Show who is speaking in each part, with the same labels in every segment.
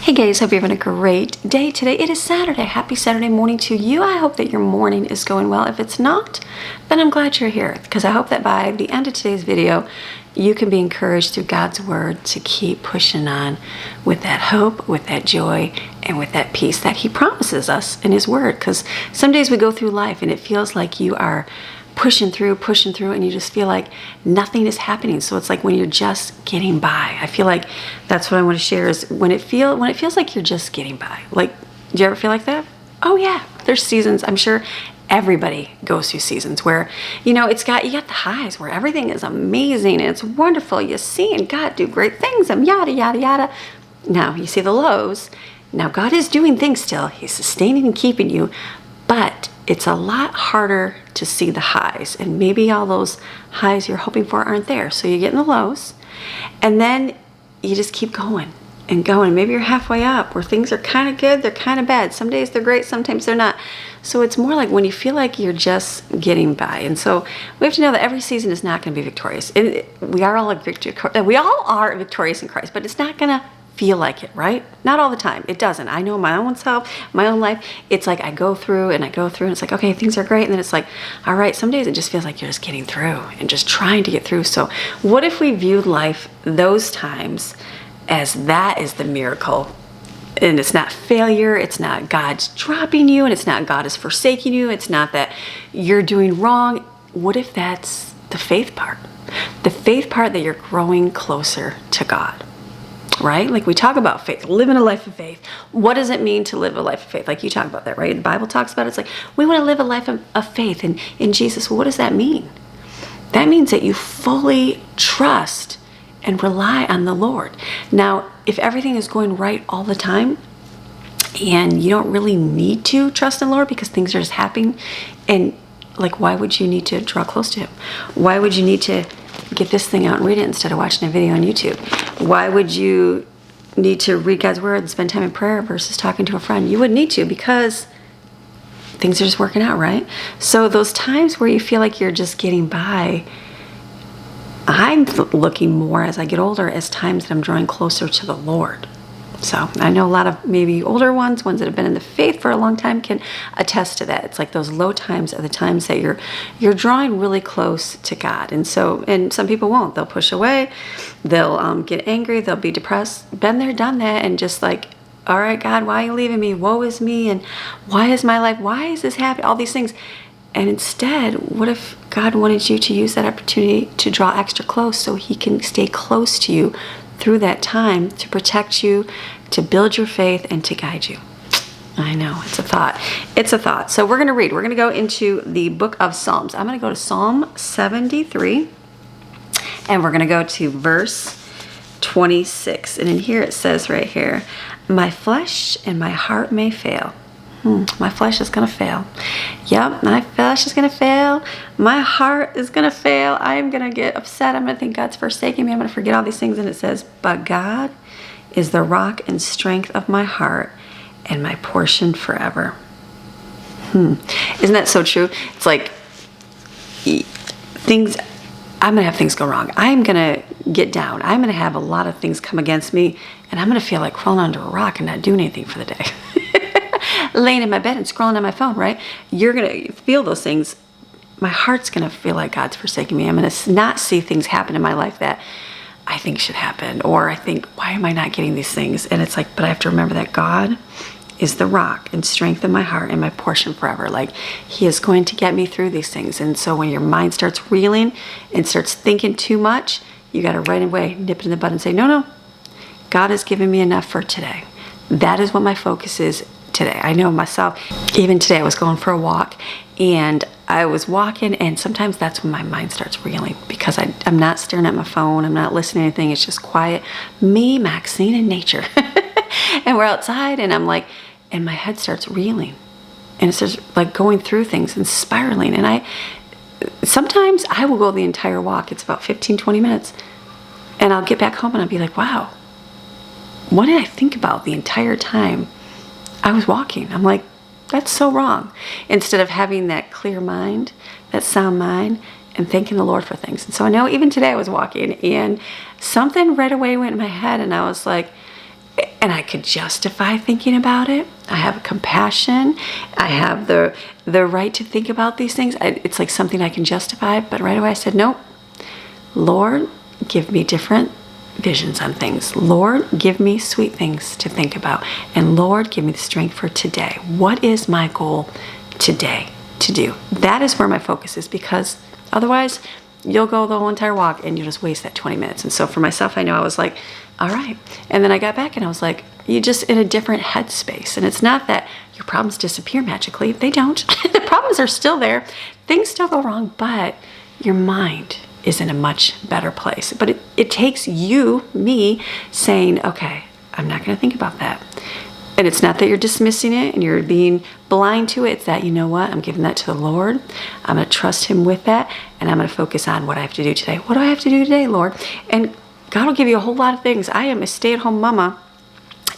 Speaker 1: Hey guys, hope you're having a great day today. It is Saturday. Happy Saturday morning to you. I hope that your morning is going well. If it's not, then I'm glad you're here, because I hope that by the end of today's video, you can be encouraged through God's word to keep pushing on with that hope, with that joy, and with that peace that He promises us in His word. Because some days we go through life and it feels like you are pushing through, and you just feel like nothing is happening. So it's like when you're just getting by. I feel like that's what I want to share is when it feels like you're just getting by. Like, do you ever feel like that? Oh yeah, there's seasons. I'm sure everybody goes through seasons where, you know, you got the highs where everything is amazing and it's wonderful. You're seeing God do great things and yada, yada, yada. Now you see the lows. Now God is doing things still. He's sustaining and keeping you, but it's a lot harder to see the highs, and maybe all those highs you're hoping for aren't there. So you get in the lows, and then you just keep going and going. Maybe you're halfway up where things are kind of good, they're kind of bad. Some days they're great, sometimes they're not. So it's more like when you feel like you're just getting by. And so we have to know that every season is not going to be victorious. We all are victorious in Christ, but it's not going to feel like it, right? Not all the time. It doesn't. I know my own self, my own life. It's like I go through and it's like, okay, things are great. And then it's like, all right, some days it just feels like you're just getting through and just trying to get through. So what if we viewed life those times as that is the miracle? And it's not failure. It's not God's dropping you, and it's not God is forsaking you. It's not that you're doing wrong. What if that's the faith part? The faith part that you're growing closer to God. Right? Like we talk about faith, living a life of faith. What does it mean to live a life of faith? Like you talk about that, right? The Bible talks about it. It's like, we want to live a life of faith in Jesus. Well, what does that mean? That means that you fully trust and rely on the Lord. Now, if everything is going right all the time and you don't really need to trust in the Lord because things are just happening, and like, why would you need to draw close to Him? Why would you need to get this thing out and read it instead of watching a video on YouTube? Why would you need to read God's word and spend time in prayer versus talking to a friend? You wouldn't need to, because things are just working out, right? So those times where you feel like you're just getting by, I'm looking more as I get older as times that I'm drawing closer to the Lord. So I know a lot of maybe older ones that have been in the faith for a long time can attest to that. It's like those low times are the times that you're drawing really close to God. And some people won't. They'll push away. They'll get angry. They'll be depressed. Been there, done that. And just like, all right, God, why are you leaving me? Woe is me. And why is my life? Why is this happening? All these things. And instead, what if God wanted you to use that opportunity to draw extra close so He can stay close to you through that time, to protect you, to build your faith, and to guide you? I know, it's a thought. It's a thought. So we're going to read. We're going to go into the book of Psalms. I'm going to go to Psalm 73, and we're going to go to verse 26. And in here it says right here, my flesh and my heart may fail. My flesh is going to fail. Yep, my flesh is going to fail. My heart is going to fail. I am going to get upset. I'm going to think God's forsaken me. I'm going to forget all these things. And it says, but God is the rock and strength of my heart and my portion forever. Isn't that so true? It's like I'm going to have things go wrong. I'm going to get down. I'm going to have a lot of things come against me, and I'm going to feel like crawling under a rock and not doing anything for the day. Laying in my bed and scrolling on my phone, right? You're going to feel those things. My heart's going to feel like God's forsaken me. I'm going to not see things happen in my life that I think should happen. Or I think, why am I not getting these things? And it's like, but I have to remember that God is the rock and strength of my heart and my portion forever. Like, He is going to get me through these things. And so when your mind starts reeling and starts thinking too much, you got to right away nip it in the bud and say, no, God has given me enough for today. That is what my focus is today. I know myself, even today I was going for a walk and I was walking, and sometimes that's when my mind starts reeling, because I'm not staring at my phone. I'm not listening to anything. It's just quiet. Me, Maxine, and nature. And we're outside, and I'm like, and my head starts reeling, and it's just like going through things and spiraling. And sometimes I will go the entire walk. It's about 15-20 minutes, and I'll get back home and I'll be like, wow, what did I think about the entire time I was walking? I'm like, that's so wrong. Instead of having that clear mind, that sound mind, and thanking the Lord for things. And so I know even today I was walking and something right away went in my head, and I was like, and I could justify thinking about it. I have compassion. I have the right to think about these things. It's like something I can justify. But right away I said, nope. Lord, give me different visions on things. Lord, give me sweet things to think about. And Lord, give me the strength for today. What is my goal today to do? That is where my focus is, because otherwise you'll go the whole entire walk and you'll just waste that 20 minutes. And so for myself, I know I was like, all right. And then I got back and I was like, you're just in a different headspace. And it's not that your problems disappear magically. They don't. The problems are still there. Things still go wrong, but your mind is in a much better place. But it takes you, me, saying, okay, I'm not going to think about that. And it's not that you're dismissing it and you're being blind to it. It's that, you know what, I'm giving that to the Lord. I'm going to trust him with that. And I'm going to focus on what I have to do today. What do I have to do today, Lord? And God will give you a whole lot of things. I am a stay-at-home mama.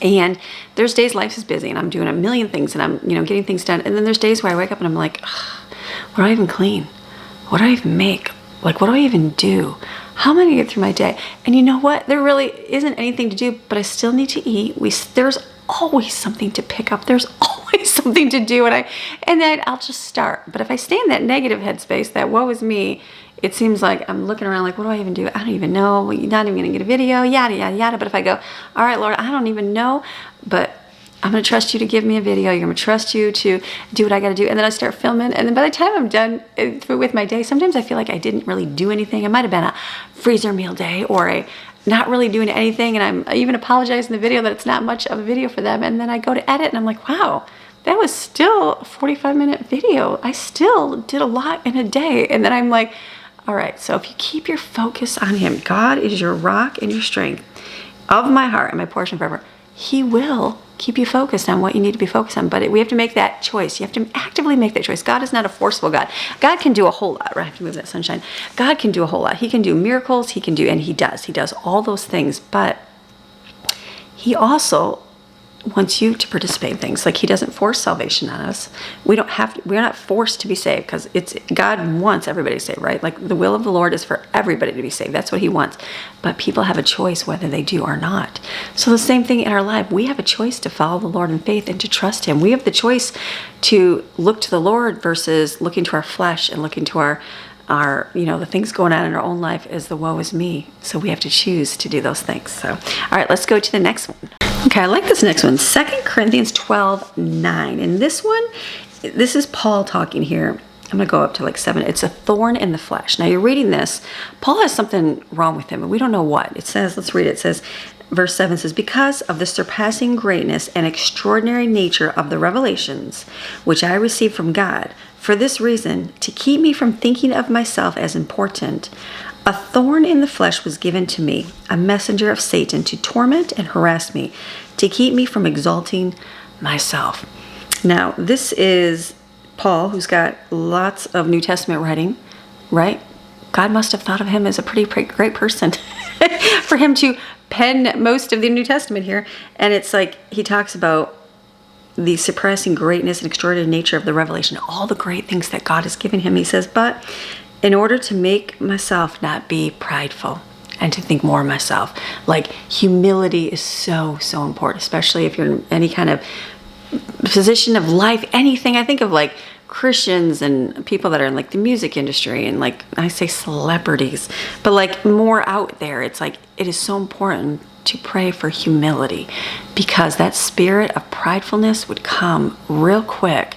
Speaker 1: And there's days life is busy and I'm doing a million things and I'm, getting things done. And then there's days where I wake up and I'm like, what do I even clean? What do I even make? Like, what do I even do? How am I going to get through my day? And you know what? There really isn't anything to do, but I still need to eat. There's always something to pick up. There's always something to do. And then I'll just start. But if I stay in that negative headspace, that woe is me, it seems like I'm looking around like, what do I even do? I don't even know. You're not even going to get a video, yada, yada, yada. But if I go, all right, Lord, I don't even know, but I'm going to trust you to give me a video. You're going to trust you to do what I got to do. And then I start filming. And then by the time I'm done with my day, sometimes I feel like I didn't really do anything. It might have been a freezer meal day or a not really doing anything. And I even apologize in the video that it's not much of a video for them. And then I go to edit and I'm like, wow, that was still a 45-minute video. I still did a lot in a day. And then I'm like, all right, so if you keep your focus on him, God is your rock and your strength of my heart and my portion forever. He will keep you focused on what you need to be focused on. But we have to make that choice. You have to actively make that choice. God is not a forceful God. God can do a whole lot. Right? I have to move that sunshine. God can do a whole lot. He can do miracles. He can do, and he does. He does all those things. But he also wants you to participate in things. Like, he doesn't force salvation on us. We're not forced to be saved, because God wants everybody to save, right? Like, the will of the Lord is for everybody to be saved. That's what he wants. But people have a choice whether they do or not. So the same thing in our life. We have a choice to follow the Lord in faith and to trust him. We have the choice to look to the Lord versus looking to our flesh and looking to our the things going on in our own life as the woe is me. So we have to choose to do those things. So, all right, let's go to the next one. Okay, I like this next one, 2 Corinthians 12:9. And this one, this is Paul talking here. I'm going to go up to like 7. It's a thorn in the flesh. Now you're reading this. Paul has something wrong with him, and we don't know what. It says, let's read it. It says, verse 7 says, because of the surpassing greatness and extraordinary nature of the revelations, which I received from God, for this reason, to keep me from thinking of myself as important, a thorn in the flesh was given to me, a messenger of Satan to torment and harass me, to keep me from exalting myself. Now, this is Paul, who's got lots of New Testament writing, right? God must have thought of him as a pretty great person for him to pen most of the New Testament here. And it's like he talks about the surpassing greatness and extraordinary nature of the revelation, all the great things that God has given him. He says, but in order to make myself not be prideful and to think more of myself, like, humility is so, so important, especially if you're in any kind of position of life, anything. I think of like Christians and people that are in like the music industry and like, I say celebrities, but like more out there. It's like, it is so important to pray for humility, because that spirit of pridefulness would come real quick.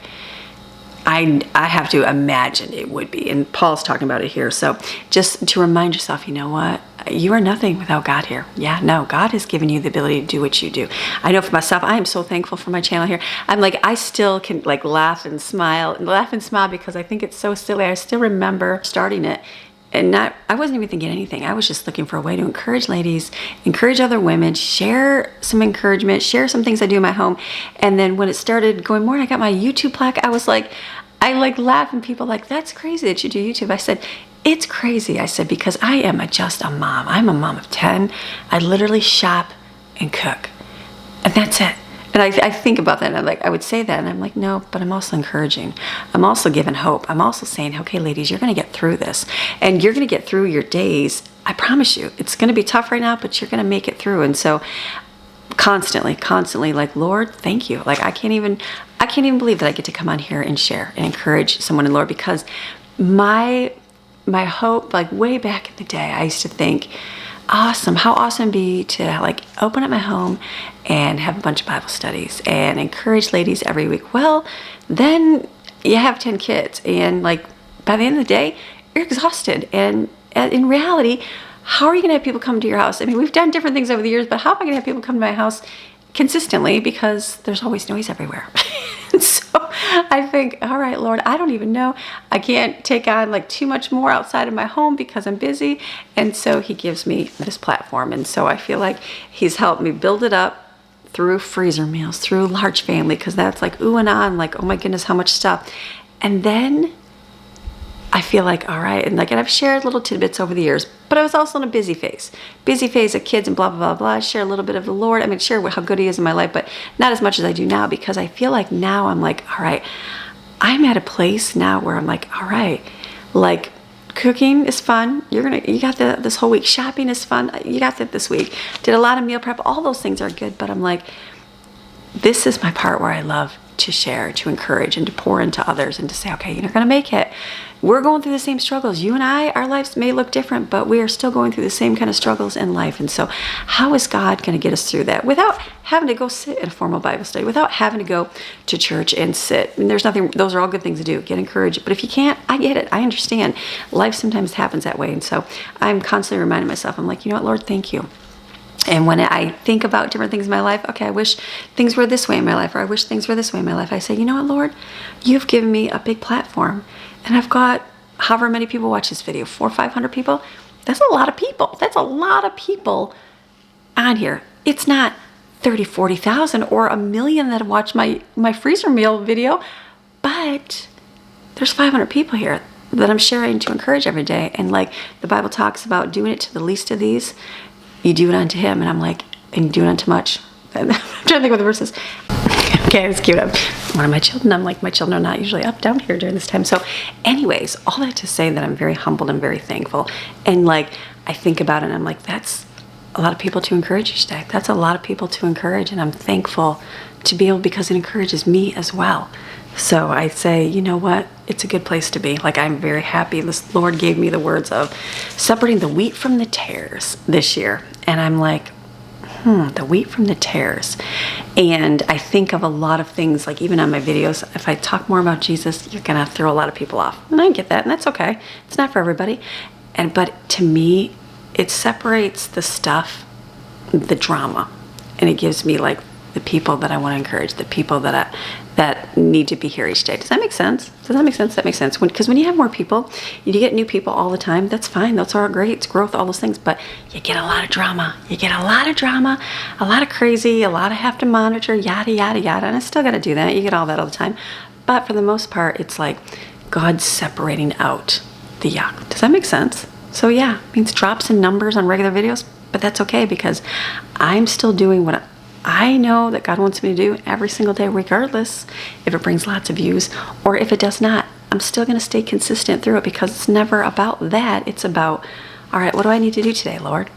Speaker 1: I have to imagine it would be, and Paul's talking about it here. So just to remind yourself, you know what? You are nothing without God here. Yeah, no, God has given you the ability to do what you do. I know for myself, I am so thankful for my channel here. I'm like, I still can like laugh and smile because I think it's so silly. I still remember starting it. And I wasn't even thinking anything. I was just looking for a way to encourage ladies, encourage other women, share some encouragement, share some things I do in my home. And then when it started going more and I got my YouTube plaque, I laugh, and people like, that's crazy that you do YouTube. I said, it's crazy. I said, because I am just a mom. I'm a mom of 10. I literally shop and cook. And that's it. And I think about that, and I would say that, and I'm like, no, but I'm also encouraging. I'm also giving hope. I'm also saying, okay, ladies, you're going to get through this, and you're going to get through your days. I promise you, it's going to be tough right now, but you're going to make it through. And so constantly like, Lord, thank you. Like, I can't even believe that I get to come on here and share and encourage someone in the Lord, because my hope, like way back in the day, I used to think, how awesome it'd be to like open up my home and have a bunch of Bible studies and encourage ladies every week. Well, then you have 10 kids, and like by the end of the day, you're exhausted. And in reality, how are you going to have people come to your house? I mean, we've done different things over the years, but how am I going to have people come to my house consistently? Because there's always noise everywhere. So I think, all right, Lord, I don't even know. I can't take on like too much more outside of my home because I'm busy. And so he gives me this platform. And so I feel like he's helped me build it up through freezer meals, through large family, because that's like ooh and ah, and like, oh my goodness, how much stuff. And then I feel like, all right, and I've shared little tidbits over the years, but I was also in a busy phase of kids and blah, blah, blah, blah. I share a little bit of the Lord. I mean, share how good he is in my life, but not as much as I do now, because I feel like now I'm like, all right, I'm at a place now where I'm like, all right, like cooking is fun. You got this whole week. Shopping is fun. You got that this week. Did a lot of meal prep. All those things are good, but I'm like, this is my part where I love to share, to encourage, and to pour into others, and to say, okay, you're going to make it. We're going through the same struggles. You and I, our lives may look different, but we are still going through the same kind of struggles in life. And so how is God going to get us through that without having to go sit in a formal Bible study, without having to go to church and sit? And there's nothing, those are all good things to do, get encouraged. But if you can't, I get it. I understand. Life sometimes happens that way. And so I'm constantly reminding myself, I'm like, you know what, Lord, thank you. And when I think about different things in my life, okay, I wish things were this way in my life, or I wish things were this way in my life, I say, you know what, Lord, you've given me a big platform, and I've got however many people watch this video, 400 or 500 people. That's a lot of people. That's a lot of people on here. It's not 30, 40,000 or 1 million that have watched my freezer meal video, but there's 500 people here that I'm sharing to encourage every day. And like the Bible talks about doing it to the least of these, you do it unto him. And I'm like, and you do it unto much. I'm trying to think what the verse is. Okay, it's cute. One of my children, I'm like, my children are not usually up down here during this time. So anyways, all that to say that I'm very humbled and very thankful. And like, I think about it and I'm like, that's a lot of people to encourage each day. That's a lot of people to encourage. And I'm thankful to be able, because it encourages me as well. So I say, you know what? It's a good place to be. Like, I'm very happy. This Lord gave me the words of separating the wheat from the tares this year. And I'm like, the wheat from the tares. And I think of a lot of things, like even on my videos, if I talk more about Jesus, you're going to throw a lot of people off. And I get that, and that's okay. It's not for everybody. But to me, it separates the stuff, the drama, and it gives me like the people that I want to encourage, the people that need to be here each day. Does that make sense? Does that make sense? That makes sense. Because when you have more people, you get new people all the time. That's fine. That's all great. It's growth, all those things. But you get a lot of drama. You get a lot of drama, a lot of crazy, a lot of have to monitor, yada, yada, yada. And I still got to do that. You get all that all the time. But for the most part, it's like God separating out the yuck. Does that make sense? So yeah, it means drops in numbers on regular videos, but that's okay, because I'm still doing what I know that God wants me to do every single day, regardless if it brings lots of views or if it does not. I'm still going to stay consistent through it, because it's never about that. It's about, all right, what do I need to do today, Lord?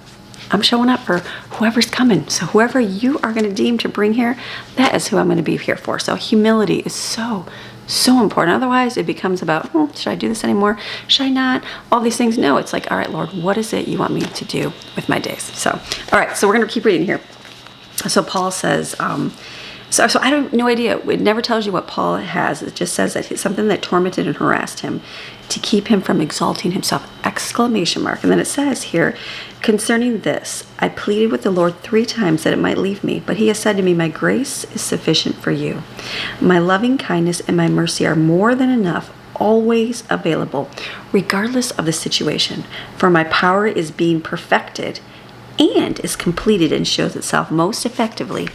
Speaker 1: I'm showing up for whoever's coming. So whoever you are going to deem to bring here, that is who I'm going to be here for. So humility is so important. Otherwise, it becomes about, should I do this anymore? Should I not? All these things. No, it's like, all right, Lord, what is it you want me to do with my days? So, all right, so we're going to keep reading here. So Paul says, so I have no idea. It never tells you what Paul has. It just says that it's something that tormented and harassed him to keep him from exalting himself, ! And then it says here, concerning this, I pleaded with the Lord 3 times that it might leave me, but he has said to me, my grace is sufficient for you. My loving kindness and my mercy are more than enough, always available, regardless of the situation. For my power is being perfected and is completed and shows itself most effectively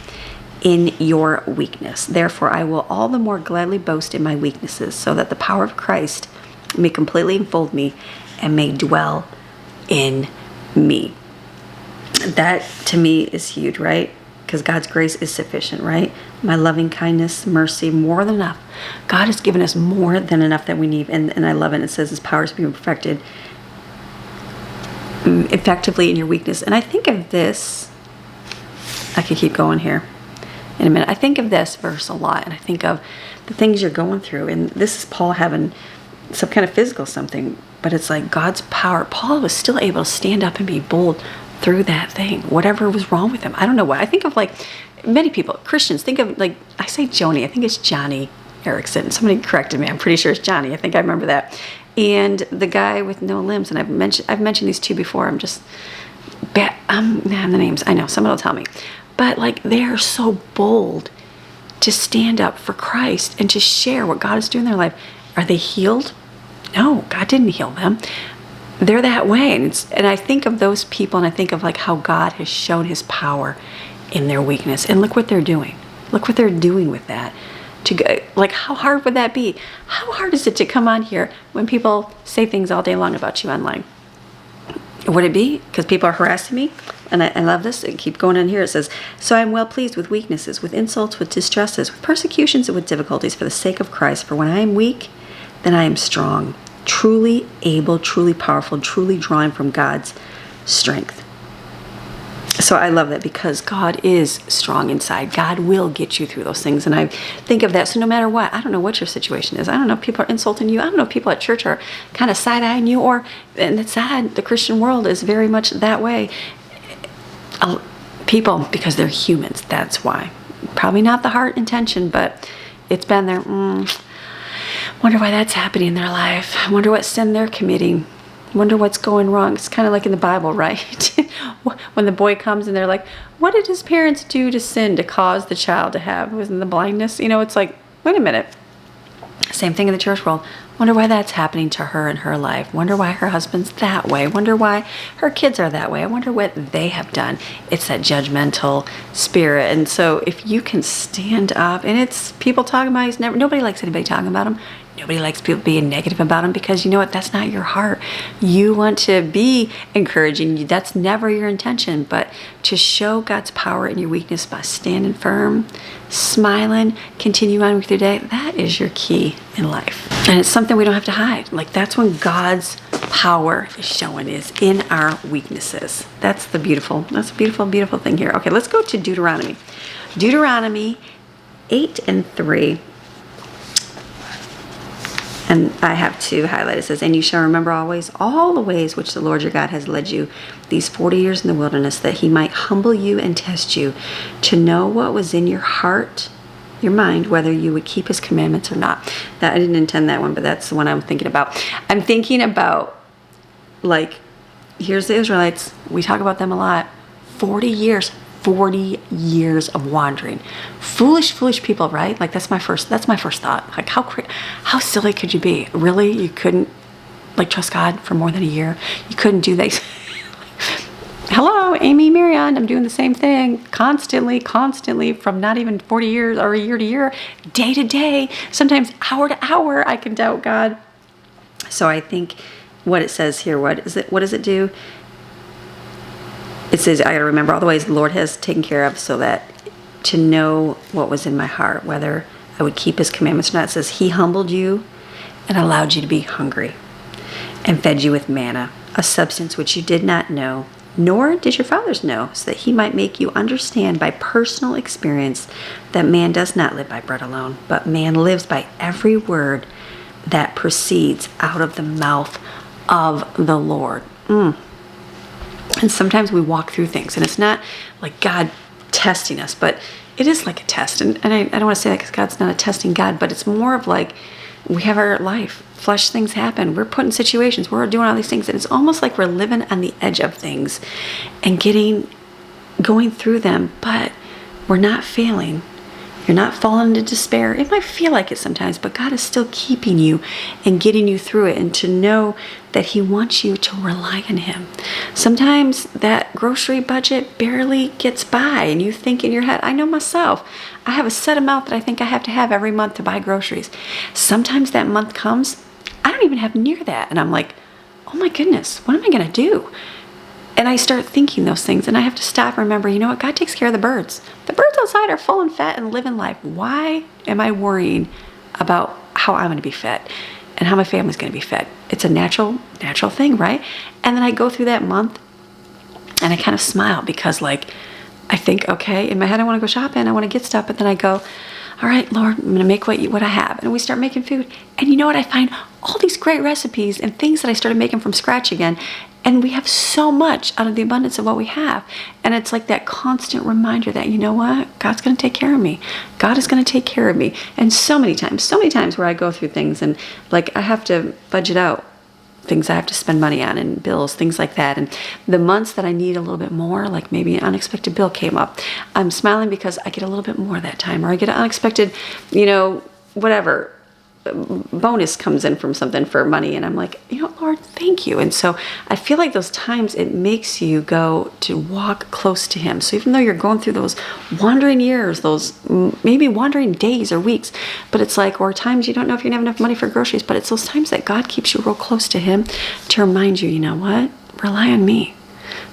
Speaker 1: in your weakness. Therefore, I will all the more gladly boast in my weaknesses, so that the power of Christ may completely enfold me and may dwell in me. That to me is huge, right? Because God's grace is sufficient, right? My loving kindness, mercy, more than enough. God has given us more than enough that we need. And I love it. It says his power is being perfected effectively in your weakness. And I think of this I could keep going here in a minute. I think of this verse a lot, and I think of the things you're going through. And this is Paul having some kind of physical something, but it's like God's power. Paul was still able to stand up and be bold through that thing, whatever was wrong with him. I don't know why. I think of like many people, Christians, think of like, I say Joni, I think it's Johnny Erickson. Somebody corrected me. I'm pretty sure it's Johnny. I think I remember that. And the guy with no limbs, and I've mentioned these two before. I'm just bad. The names. I know someone will tell me, but like they are so bold to stand up for Christ and to share what God is doing in their life. Are they healed? No, God didn't heal them. They're that way, and I think of those people, and I think of like how God has shown His power in their weakness, and look what they're doing. Look what they're doing with that. To go, like, how hard would that be? How hard is it to come on here when people say things all day long about you online? Would it be because people are harassing me? And I love this. And keep going on here. It says, so I am well pleased with weaknesses, with insults, with distresses, with persecutions, and with difficulties for the sake of Christ. For when I am weak, then I am strong, truly able, truly powerful, truly drawing from God's strength. So I love that because God is strong inside. God will get you through those things. And I think of that. So no matter what, I don't know what your situation is. I don't know if people are insulting you. I don't know if people at church are kind of side-eyeing you. And it's sad, the Christian world is very much that way. People, because they're humans, that's why. Probably not the heart intention, but it's been there. Wonder why that's happening in their life. I wonder what sin they're committing. Wonder what's going wrong. It's kind of like in the Bible, right? When the boy comes and they're like, what did his parents do to sin to cause the child to have? Wasn't the blindness? You know, it's like, wait a minute. Same thing in the church world. Wonder why that's happening to her in her life. Wonder why her husband's that way. Wonder why her kids are that way. I wonder what they have done. It's that judgmental spirit. And so if you can stand up, and it's people talking about, nobody likes anybody talking about him. Nobody likes people being negative about them because you know what? That's not your heart. You want to be encouraging. That's never your intention. But to show God's power in your weakness by standing firm, smiling, continue on with your day, that is your key in life. And it's something we don't have to hide. Like that's when God's power is showing, is in our weaknesses. That's a beautiful, beautiful thing here. Okay, let's go to Deuteronomy. Deuteronomy 8:3. And I have to highlight, it says, and you shall remember always all the ways which the Lord your God has led you these 40 years in the wilderness, that he might humble you and test you, to know what was in your heart, your mind, whether you would keep his commandments or not. That I didn't intend that one, but that's the one I'm thinking about. I'm thinking about, like, here's the Israelites. We talk about them a lot. 40 years of wandering. Foolish people, right? Like that's my first thought. Like how silly could you be? Really? You couldn't like trust God for more than a year? You couldn't do that? Hello, Amy, Marianne, I'm doing the same thing constantly from not even 40 years or year to year, day to day, sometimes hour to hour, I can doubt God. So I think what it says here, what does it do? It says, I got to remember all the ways the Lord has taken care of, so that to know what was in my heart, whether I would keep his commandments or not. It says, he humbled you and allowed you to be hungry and fed you with manna, a substance which you did not know, nor did your fathers know, so that he might make you understand by personal experience that man does not live by bread alone, but man lives by every word that proceeds out of the mouth of the Lord. And sometimes we walk through things, and it's not like God testing us, but it is like a test. And I don't want to say that because God's not a testing God, but it's more of like we have our life. Flesh things happen. We're put in situations. We're doing all these things, and it's almost like we're living on the edge of things and going through them, but we're not failing. You're not falling into despair. It might feel like it sometimes, but God is still keeping you and getting you through it, and to know that he wants you to rely on him. Sometimes that grocery budget barely gets by, and you think in your head, I know myself, I have a set amount that I think I have to have every month to buy groceries. Sometimes that month comes, I don't even have near that, and I'm like, oh my goodness, what am I going to do? And I start thinking those things, and I have to stop and remember, you know what? God takes care of the birds. The birds outside are full and fat and living life. Why am I worrying about how I'm going to be fed and how my family's going to be fed? It's a natural thing, right? And then I go through that month, and I kind of smile because, like, I think, okay, in my head I want to go shopping, I want to get stuff, but then I go, all right, Lord, I'm going to make what I have. And we start making food. And you know what? I find all these great recipes and things that I started making from scratch again. And we have so much out of the abundance of what we have. And it's like that constant reminder that, you know what? God's going to take care of me. God is going to take care of me. And so many times where I go through things and like I have to budget out things I have to spend money on and bills, things like that. And the months that I need a little bit more, like maybe an unexpected bill came up, I'm smiling because I get a little bit more that time, or I get an unexpected, whatever, bonus comes in from something for money. And I'm like, Lord, thank you. And so I feel like those times it makes you go to walk close to him. So even though you're going through those wandering years, those maybe wandering days or weeks, but it's like, or times you don't know if you're gonna have enough money for groceries, but it's those times that God keeps you real close to him to remind you, you know what? Rely on me.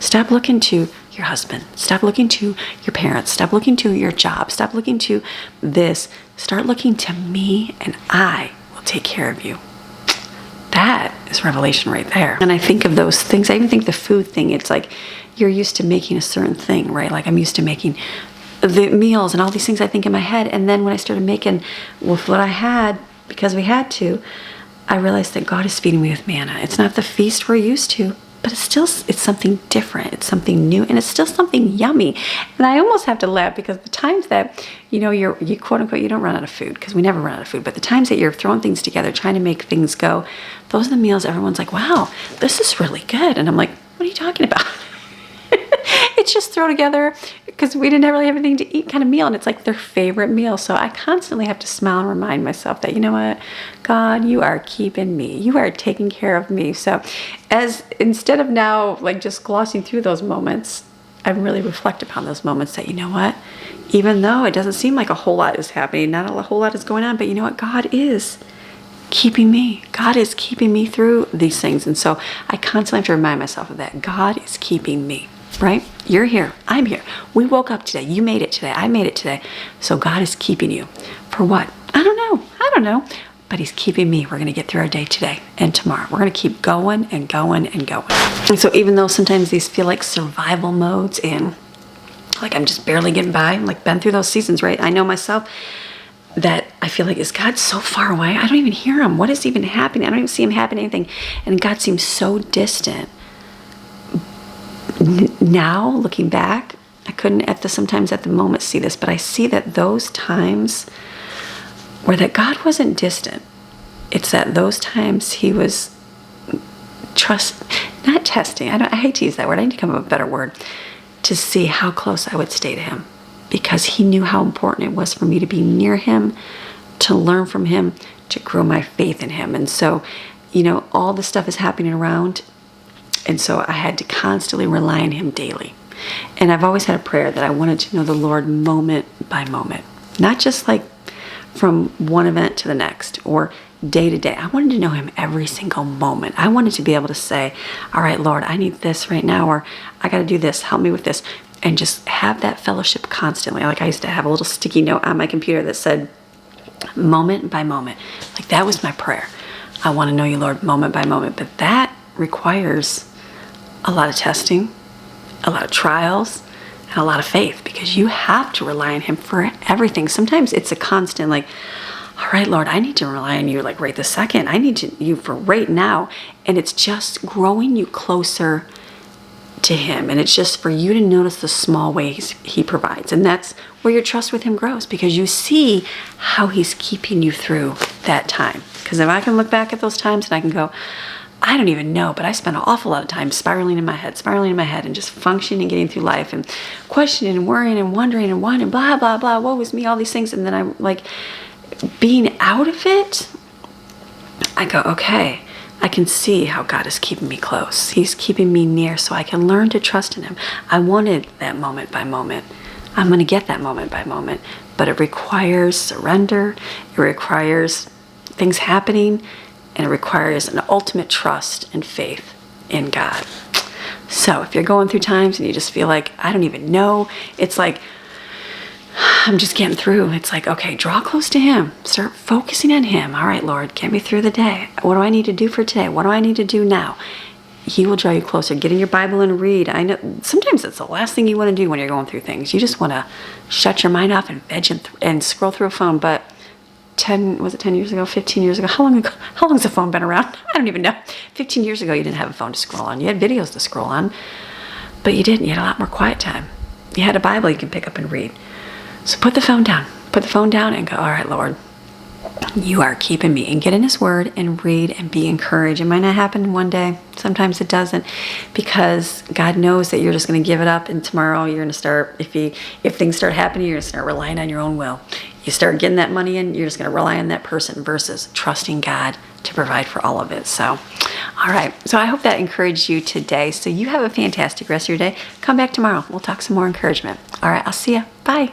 Speaker 1: Stop looking to your husband. Stop looking to your parents. Stop looking to your job. Stop looking to this. Start looking to me, and I will take care of you. That is revelation right there. And I think of those things. I even think the food thing, it's like you're used to making a certain thing, right? Like I'm used to making the meals and all these things I think in my head. And then when I started making with what I had, because we had to, I realized that God is feeding me with manna. It's not the feast we're used to, but it's something different. It's something new, and it's still something yummy. And I almost have to laugh because the times that, you quote unquote, you don't run out of food, because we never run out of food, but the times that you're throwing things together, trying to make things go, those are the meals everyone's like, wow, this is really good. And I'm like, what are you talking about? It's just throw together because we didn't really have anything to eat kind of meal. And it's like their favorite meal. So I constantly have to smile and remind myself that, you know what, God, you are keeping me. You are taking care of me. So instead of now like just glossing through those moments, I really reflect upon those moments that, you know what, even though it doesn't seem like a whole lot is happening, not a whole lot is going on, but you know what, God is keeping me. God is keeping me through these things. And so I constantly have to remind myself of that. God is keeping me, right? You're here. I'm here. We woke up today. You made it today. I made it today. So God is keeping you. For what? I don't know. But he's keeping me. We're going to get through our day today and tomorrow. We're going to keep going and going and going. And so even though sometimes these feel like survival modes and like I'm just barely getting by, like been through those seasons, right? I know myself that I feel like, is God so far away? I don't even hear him. What is even happening? I don't even see him happen anything. And God seems so distant. Now, looking back, I couldn't sometimes at the moment see this, but I see that those times where that God wasn't distant. It's that those times he was not testing. I hate to use that word. I need to come up with a better word to see how close I would stay to him, because he knew how important it was for me to be near him, to learn from him, to grow my faith in him. And so, all this stuff is happening around. And so I had to constantly rely on him daily. And I've always had a prayer that I wanted to know the Lord moment by moment, not just like from one event to the next or day to day. I wanted to know him every single moment. I wanted to be able to say, all right, Lord, I need this right now, or I got to do this. Help me with this. And just have that fellowship constantly. Like I used to have a little sticky note on my computer that said moment by moment. Like that was my prayer. I want to know you, Lord, moment by moment. But that requires a lot of testing, a lot of trials, and a lot of faith, because you have to rely on him for everything. Sometimes it's a constant like, all right, Lord, I need to rely on you like right this second. I need you for right now. And it's just growing you closer to him. And it's just for you to notice the small ways he provides. And that's where your trust with him grows, because you see how he's keeping you through that time. Because if I can look back at those times and I can go, I don't even know, but I spent an awful lot of time spiraling in my head and just functioning and getting through life and questioning and worrying and wondering and wanting blah, blah, blah, woe is me, all these things. And then I'm like, being out of it, I go, okay, I can see how God is keeping me close. He's keeping me near so I can learn to trust in him. I wanted that moment by moment. I'm going to get that moment by moment, but it requires surrender. It requires things happening. And it requires an ultimate trust and faith in God. So if you're going through times and you just feel like, I don't even know, it's like, I'm just getting through. It's like, okay, draw close to him. Start focusing on him. All right, Lord, get me through the day. What do I need to do for today? What do I need to do now? He will draw you closer. Get in your Bible and read. I know sometimes it's the last thing you want to do when you're going through things. You just want to shut your mind off and veg and scroll through a phone. But 10 years ago, 15 years ago? How long ago? How long has the phone been around? I don't even know. 15 years ago, you didn't have a phone to scroll on. You had videos to scroll on, but you didn't. You had a lot more quiet time. You had a Bible you can pick up and read. So put the phone down. Put the phone down and go, all right, Lord, you are keeping me. And get in his word and read and be encouraged. It might not happen one day. Sometimes it doesn't, because God knows that you're just going to give it up, and tomorrow you're going to start, if things start happening, you're going to start relying on your own will. You start getting that money in, you're just going to rely on that person versus trusting God to provide for all of it. So, all right. So I hope that encouraged you today. So you have a fantastic rest of your day. Come back tomorrow. We'll talk some more encouragement. All right. I'll see you. Bye.